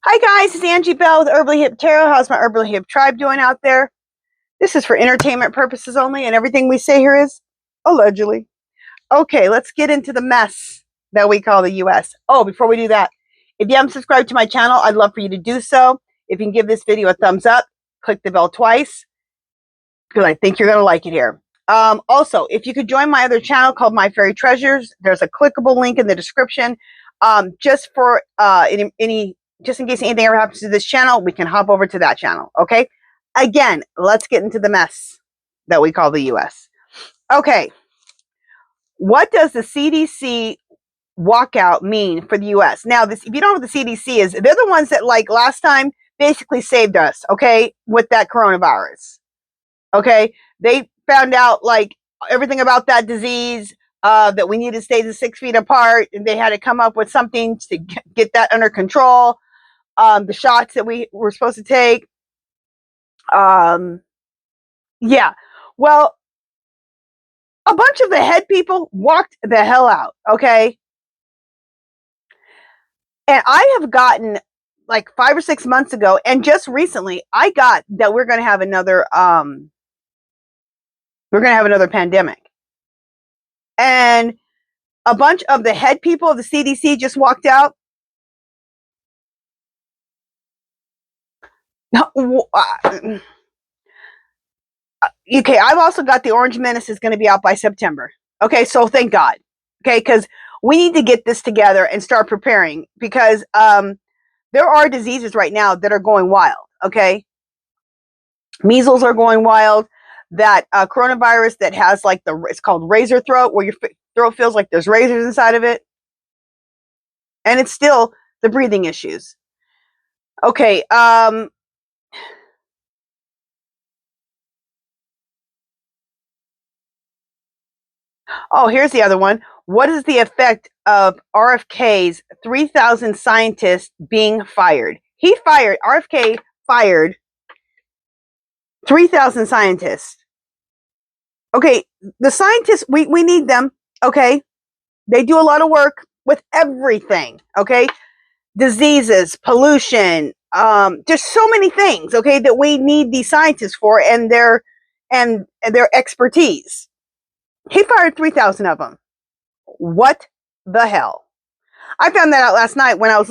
Hi guys, it's Angie Bell with HerballyHipTarot. How's my Herbally Hip tribe doing out there? This is for entertainment purposes only, and everything we say here is allegedly. Okay, let's get into the mess that we call the US. Oh, before we do that, if you haven't subscribed to my channel, I'd love for you to do so. If you can give this video a thumbs up, click the bell twice, because I think you're going to like it here. Also, if you could join my other channel called My Fairy Treasures, there's a clickable link in the description. Just in case anything ever happens to this channel, we can hop over to that channel. Okay. Again, let's get into the mess that we call the US. Okay. What does the CDC walkout mean for the US? Now, if you don't know what the CDC is, they're the ones that, like last time, basically saved us. Okay. With that coronavirus. Okay. They found out like everything about that disease, that we need to stay the 6 feet apart, and they had to come up with something to get that under control. The shots that we were supposed to take. Yeah. Well, a bunch of the head people walked the hell out. Okay. And I have gotten like 5 or 6 months ago, and just recently I got that we're going to have another pandemic. And a bunch of the head people of the CDC just walked out. Okay, I've also got the Orange Menace is going to be out by September. Okay, so thank God. Okay, because we need to get this together and start preparing, because there are diseases right now that are going wild. Okay, measles are going wild. That coronavirus that has like it's called razor throat, where your throat feels like there's razors inside of it, and it's still the breathing issues. Okay, oh, here's the other one. What is the effect of RFK's 3,000 scientists being fired? RFK fired 3,000 scientists. Okay, the scientists, we need them. Okay, they do a lot of work with everything. Okay, diseases, pollution, there's so many things. Okay, that we need these scientists for, and their expertise. He fired 3,000 of them. What the hell? I found that out last night when I was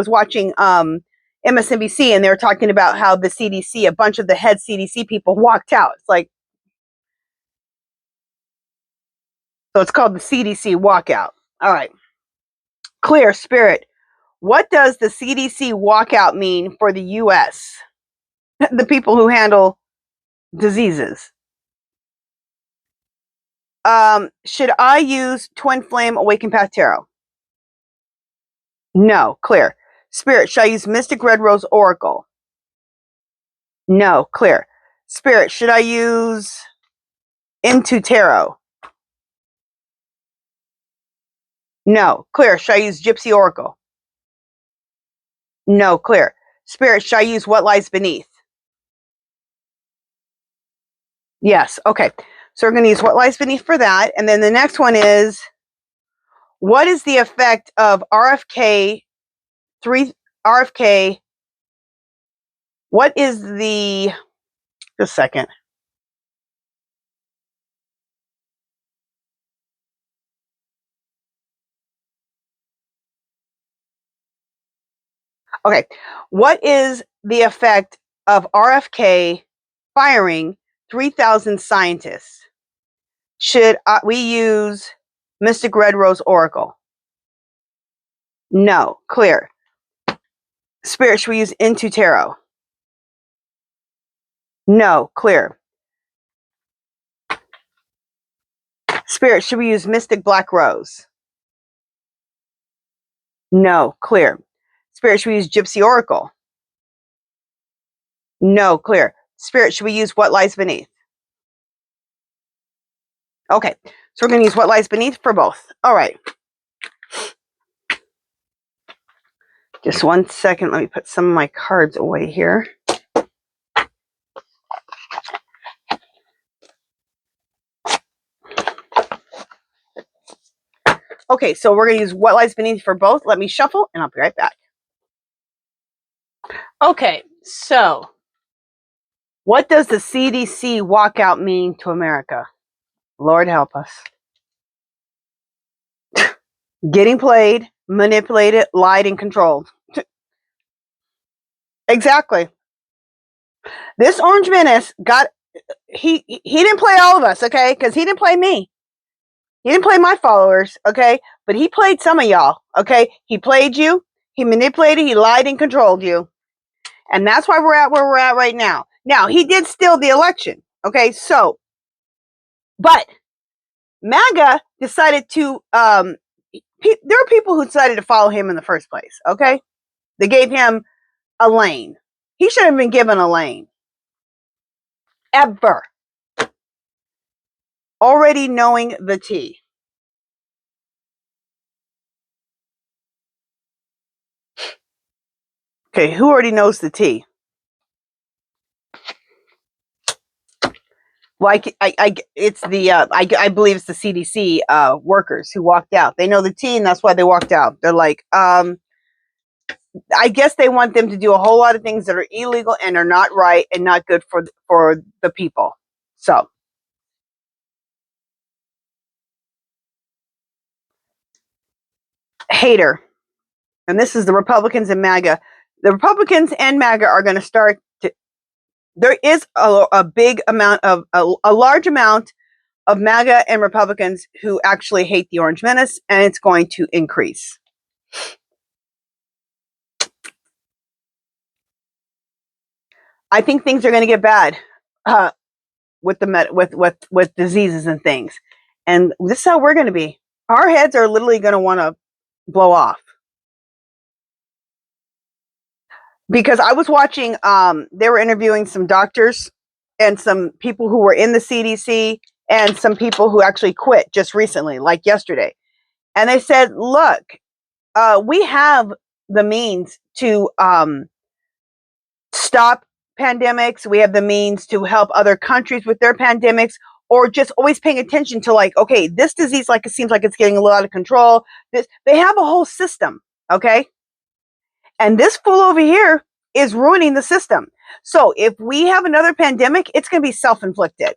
watching MSNBC, and they were talking about how the CDC, a bunch of the head CDC people walked out. It's like, so it's called the CDC walkout. All right. Clear spirit. What does the CDC walkout mean for the US? The people who handle diseases. Should I use Twin Flame Awakened Path Tarot? No. Clear. Spirit, should I use Mystic Red Rose Oracle? No. Clear. Spirit, should I use Into Tarot? No. Clear. Should I use Gypsy Oracle? No. Clear. Spirit, should I use What Lies Beneath? Yes. Okay. So we're going to use What Lies Beneath for that. And then the next one is, what is the effect of RFK? What is the, just a second. Okay. What is the effect of RFK firing 3,000 scientists? Should we use Mystic Red Rose Oracle? No. Clear. Spirit, should we use Into Tarot? No. Clear. Spirit, should we use Mystic Black Rose? No. Clear. Spirit, should we use Gypsy Oracle? No. Clear. Spirit, should we use What Lies Beneath? Okay. So we're going to use What Lies Beneath for both. All right. Just 1 second. Let me put some of my cards away here. Okay, so we're going to use What Lies Beneath for both. Let me shuffle, and I'll be right back. Okay, so what does the CDC walkout mean to America? Lord help us. Getting played, manipulated, lied, and controlled. Exactly. This Orange Menace got, he didn't play all of us, okay? Because he didn't play me. He didn't play my followers, okay? But he played some of y'all, okay? He played you, he manipulated, he lied and controlled you. And that's why we're at where we're at right now. Now, he did steal the election, okay? So, but MAGA decided to, there are people who decided to follow him in the first place, okay? They gave him a lane. He should have been given a lane. Ever. Already knowing the tea. Okay, who already knows the tea? Like it's the I believe it's the CDC workers who walked out. They know the tea, and that's why they walked out. They're like, I guess they want them to do a whole lot of things that are illegal and are not right and not good for the people. So, hater, and this is the Republicans and MAGA. The Republicans and MAGA are going to start to. There is a big amount of a large amount of MAGA and Republicans who actually hate the Orange Menace, and it's going to increase. I think things are going to get bad with the with diseases and things, and this is how we're going to be. Our heads are literally going to want to blow off. Because I was watching, they were interviewing some doctors and some people who were in the CDC and some people who actually quit just recently, like yesterday. And they said, look, we have the means to stop pandemics. We have the means to help other countries with their pandemics, or just always paying attention to, like, okay, this disease, like, it seems like it's getting a lot of control. They have a whole system, okay? And this fool over here is ruining the system. So if we have another pandemic, it's going to be self-inflicted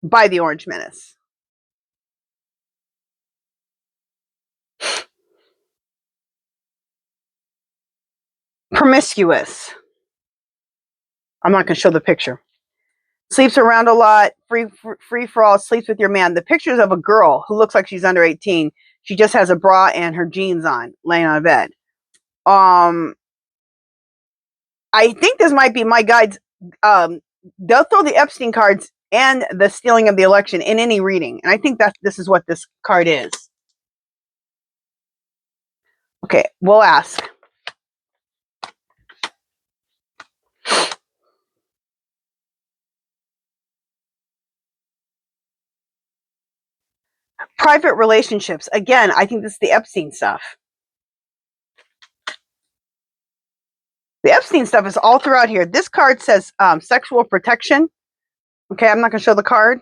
by the Orange Menace. Promiscuous. I'm not going to show the picture. Sleeps around a lot, free for all, sleeps with your man. The picture is of a girl who looks like she's under 18. She just has a bra and her jeans on, laying on a bed. I think this might be my guides. They'll throw the Epstein cards and the stealing of the election in any reading. And I think that this is what this card is. Okay, we'll ask. Private relationships. Again, I think this is the Epstein stuff. The Epstein stuff is all throughout here. This card says sexual protection. Okay, I'm not going to show the card.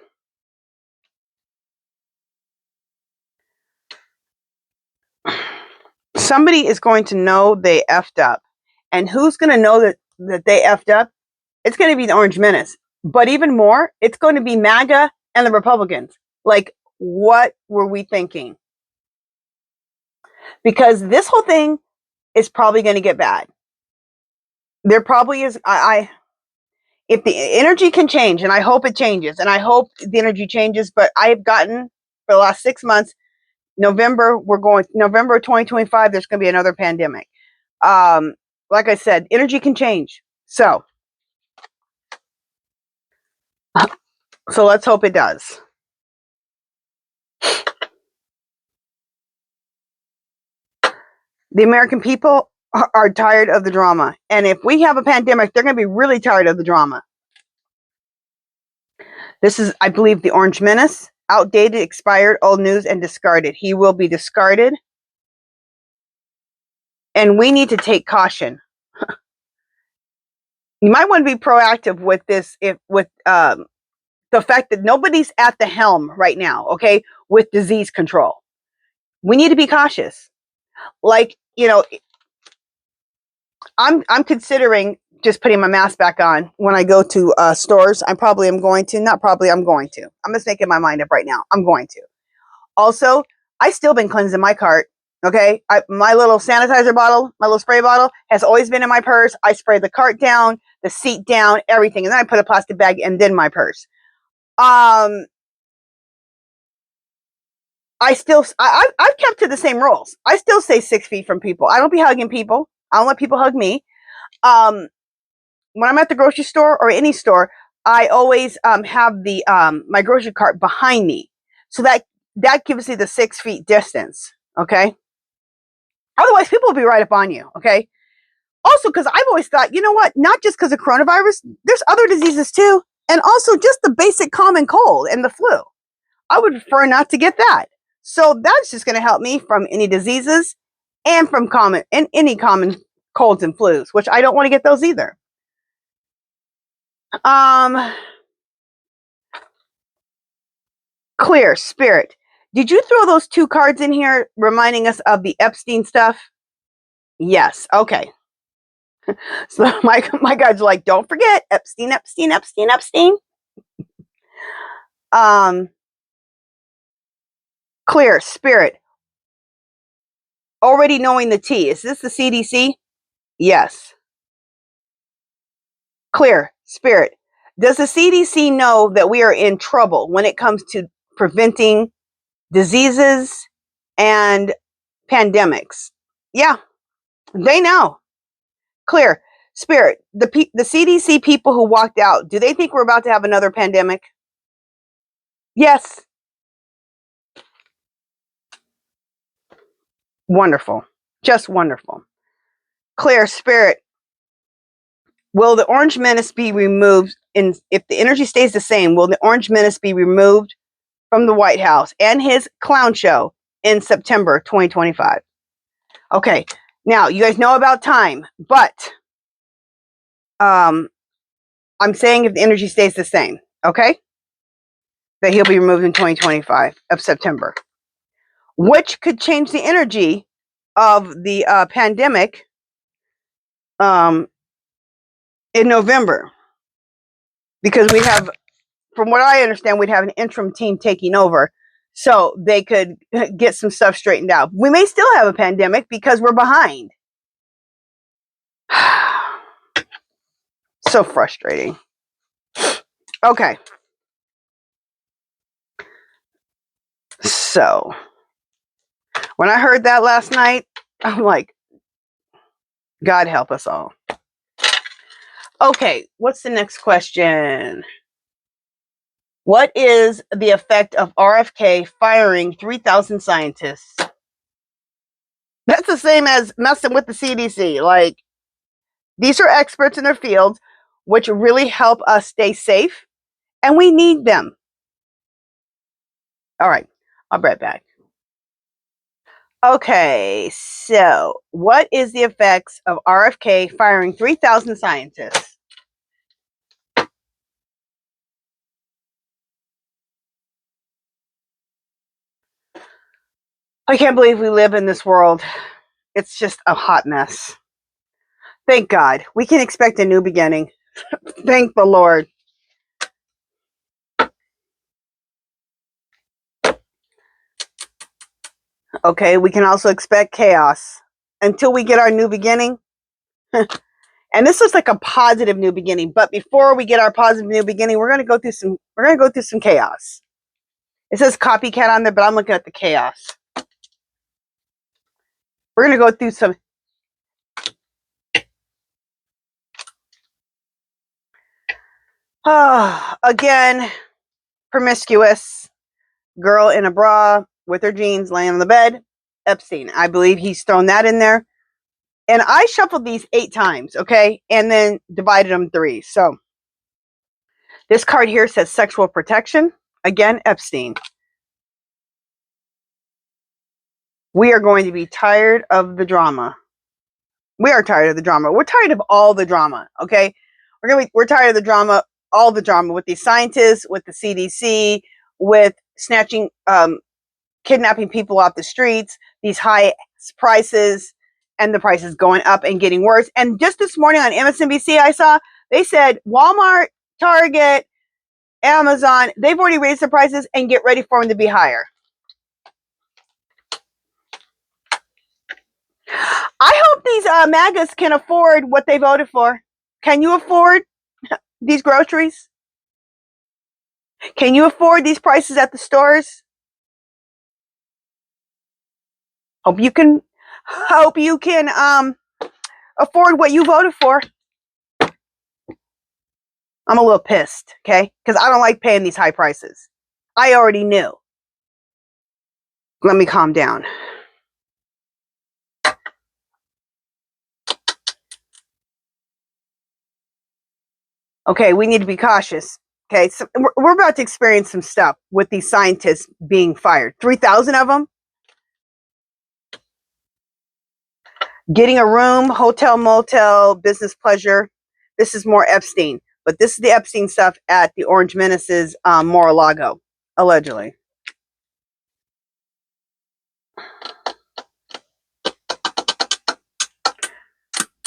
Somebody is going to know they effed up. And who's going to know that they effed up? It's going to be the Orange Menace. But even more, it's going to be MAGA and the Republicans. Like, what were we thinking? Because this whole thing is probably going to get bad. There probably is. If the energy can change, and I hope it changes, and I hope the energy changes, but I have gotten for the last 6 months, November 2025, there's going to be another pandemic. Like I said, energy can change. So let's hope it does. The American people are tired of the drama. And if we have a pandemic, they're going to be really tired of the drama. This is, I believe, the Orange Menace. Outdated, expired, old news, and discarded. He will be discarded. And we need to take caution. You might want to be proactive with this, with the fact that nobody's at the helm right now, okay, with disease control. We need to be cautious. Like, you know, I'm considering just putting my mask back on when I go to stores. I'm going to. Not probably, I'm going to. I'm just making my mind up right now. I'm going to. Also, I still been cleansing my cart. Okay, my little sanitizer bottle, my little spray bottle has always been in my purse. I spray the cart down, the seat down, everything, and then I put a plastic bag and then my purse. I've kept to the same rules. I still stay 6 feet from people. I don't be hugging people. I don't let people hug me. When I'm at the grocery store or any store, I always have the my grocery cart behind me, so that gives you the 6 feet distance. Okay. Otherwise, people will be right up on you. Okay. Also, because I've always thought, you know what? Not just because of coronavirus, there's other diseases too, and also just the basic common cold and the flu. I would prefer not to get that. So that's just going to help me from any diseases and from any common colds and flus, which I don't want to get those either. Clear spirit. Did you throw those 2 cards in here reminding us of the Epstein stuff? Yes. Okay. So my guys are like, don't forget Epstein. Clear spirit. Already knowing the T. Is this the CDC? Yes. Clear spirit. Does the CDC know that we are in trouble when it comes to preventing diseases and pandemics? Yeah, they know. Clear spirit. The CDC people who walked out, do they think we're about to have another pandemic? Yes. Wonderful. Just wonderful. Clear spirit. Will the orange menace be removed? If the energy stays the same, will the orange menace be removed from the White House and his clown show in September 2025? Okay. Now, you guys know about time, but I'm saying if the energy stays the same, okay? That he'll be removed in 2025 of September, which could change the energy of the pandemic in November, because we have, from what I understand, we'd have an interim team taking over, so they could get some stuff straightened out. We may still have a pandemic because we're behind. So frustrating. Okay. So, when I heard that last night, I'm like, God help us all. Okay, what's the next question? What is the effect of RFK firing 3,000 scientists? That's the same as messing with the CDC. Like, these are experts in their fields, which really help us stay safe, and we need them. All right, I'll be right back. Okay, so what is the effects of RFK firing 3,000 scientists? I can't believe we live in this world. It's just a hot mess. Thank God. We can expect a new beginning. Thank the Lord. Okay, we can also expect chaos until we get our new beginning. And this looks like a positive new beginning, but before we get our positive new beginning, we're going to go through some chaos. It says copycat on there, but I'm looking at the chaos. We're going to go through some again, promiscuous girl in a bra with her jeans laying on the bed. Epstein. I believe he's thrown that in there. And I shuffled these 8 times, okay? And then divided them 3. So this card here says sexual protection. Again, Epstein. We are going to be tired of the drama. We are tired of the drama. We're tired of all the drama, okay? We're tired of the drama, all the drama with these scientists, with the CDC, with snatching, kidnapping people off the streets, these high prices, and the price is going up and getting worse. And just this morning on MSNBC, I saw they said Walmart, Target, Amazon, they've already raised the prices and get ready for them to be higher. I hope these MAGAs can afford what they voted for. Can you afford these groceries? Can you afford these prices at the stores? Hope you can afford what you voted for. I'm a little pissed, okay? Because I don't like paying these high prices. I already knew. Let me calm down. Okay, we need to be cautious. Okay, so we're about to experience some stuff with these scientists being fired. 3,000 of them. Getting a room, hotel, motel, business pleasure. This is more Epstein. But this is the Epstein stuff at the Orange Menace's Mar-a-Lago, allegedly.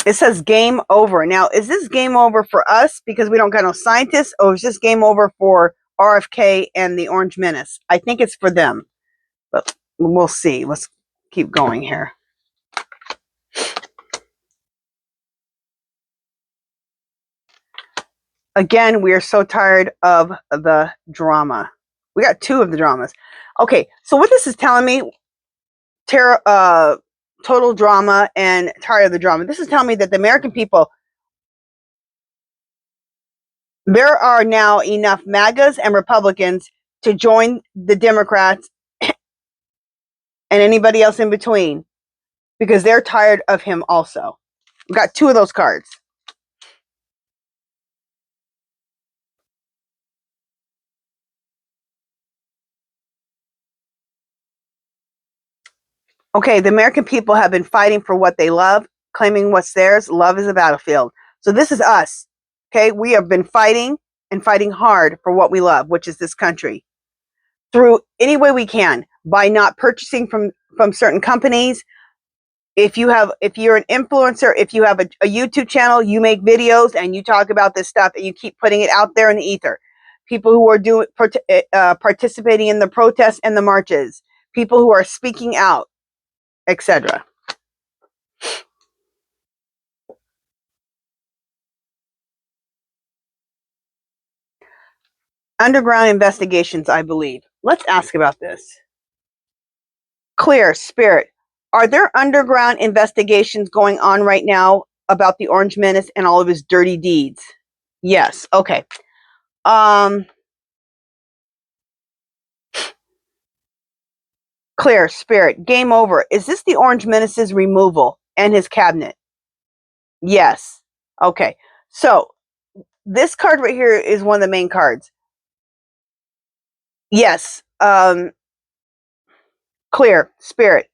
It says game over. Now, is this game over for us because we don't got no scientists, or is this game over for RFK and the Orange Menace? I think it's for them, but we'll see. Let's keep going here. Again, we are so tired of the drama. We got 2 of the dramas. Okay, so what this is telling me, total drama and tired of the drama. This is telling me that the American people, there are now enough MAGAs and Republicans to join the Democrats and anybody else in between, because they're tired of him also. We got 2 of those cards. Okay, the American people have been fighting for what they love, claiming what's theirs. Love is a battlefield. So this is us. Okay, we have been fighting and fighting hard for what we love, which is this country, through any way we can, by not purchasing from certain companies. If you're an influencer, if you have a YouTube channel, you make videos and you talk about this stuff and you keep putting it out there in the ether. People who are participating in the protests and the marches, people who are speaking out, etc. Underground investigations, I believe. Let's ask about this. Clear, Spirit. Are there underground investigations going on right now about the Orange Menace and all of his dirty deeds? Yes. Okay. Clear, Spirit. Game over. Is this the Orange Menace's removal and his cabinet? Yes. Okay. So this card right here is one of the main cards. Yes. Clear, Spirit.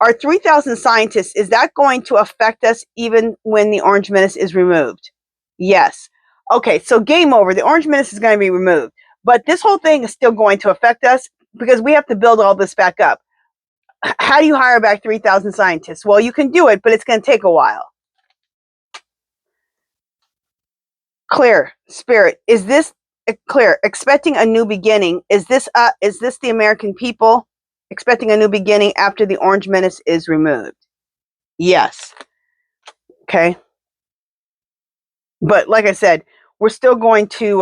Our 3,000 scientists, is that going to affect us even when the Orange Menace is removed? Yes. Okay, so game over. The Orange Menace is going to be removed. But this whole thing is still going to affect us because we have to build all this back up. How do you hire back 3,000 scientists? Well, you can do it, but it's going to take a while. Clear, Spirit. Is this clear? Expecting a new beginning. Is this the American people expecting a new beginning after the Orange Menace is removed? Yes. Okay. But like I said, we're still going to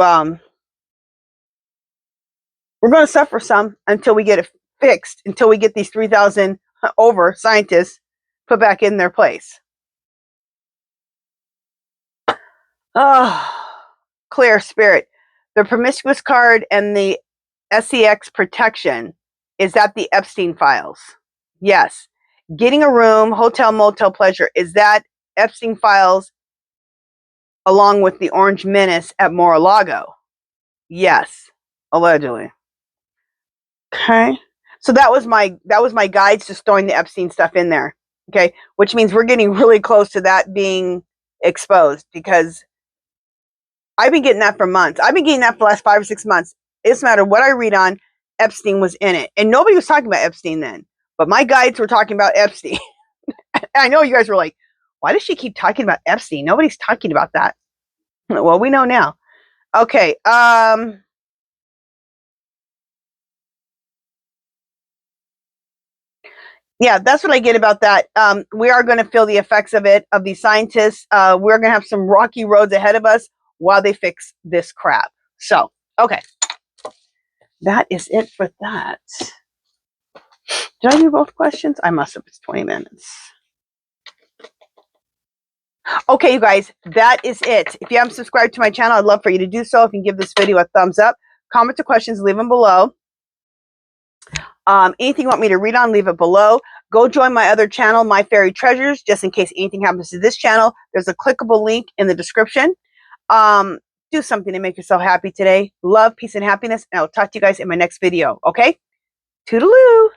we're going to suffer some until we get it fixed, until we get these 3,000 over scientists put back in their place. Clear, Spirit. The promiscuous card and the SEX protection, is that the Epstein files? Yes. Getting a room, hotel, motel, pleasure, is that Epstein files along with the Orange Menace at Mar-a-Lago? Yes, allegedly. Okay. So that was my guides, just throwing the Epstein stuff in there. Okay, which means we're getting really close to that being exposed, because I've been getting that for months. I've been getting that for the last 5 or 6 months. It doesn't matter what I read on, Epstein was in it. And nobody was talking about Epstein then. But my guides were talking about Epstein. I know you guys were like, why does she keep talking about Epstein? Nobody's talking about that. Well, we know now. Okay. Yeah, that's what I get about that. We are going to feel the effects of it, of these scientists. We're going to have some rocky roads ahead of us while they fix this crap. So, okay. That is it for that. Did I do both questions? I must have. It's 20 minutes. Okay, you guys, that is it. If you haven't subscribed to my channel, I'd love for you to do so. If you can give this video a thumbs up, comments or questions, leave them below. Anything you want me to read on, leave it below. Go join my other channel, My Fairy Treasures, just in case anything happens to this channel. There's a clickable link in the description. Do something to make yourself happy today. Love, peace, and happiness, and I'll talk to you guys in my next video, okay? Toodaloo!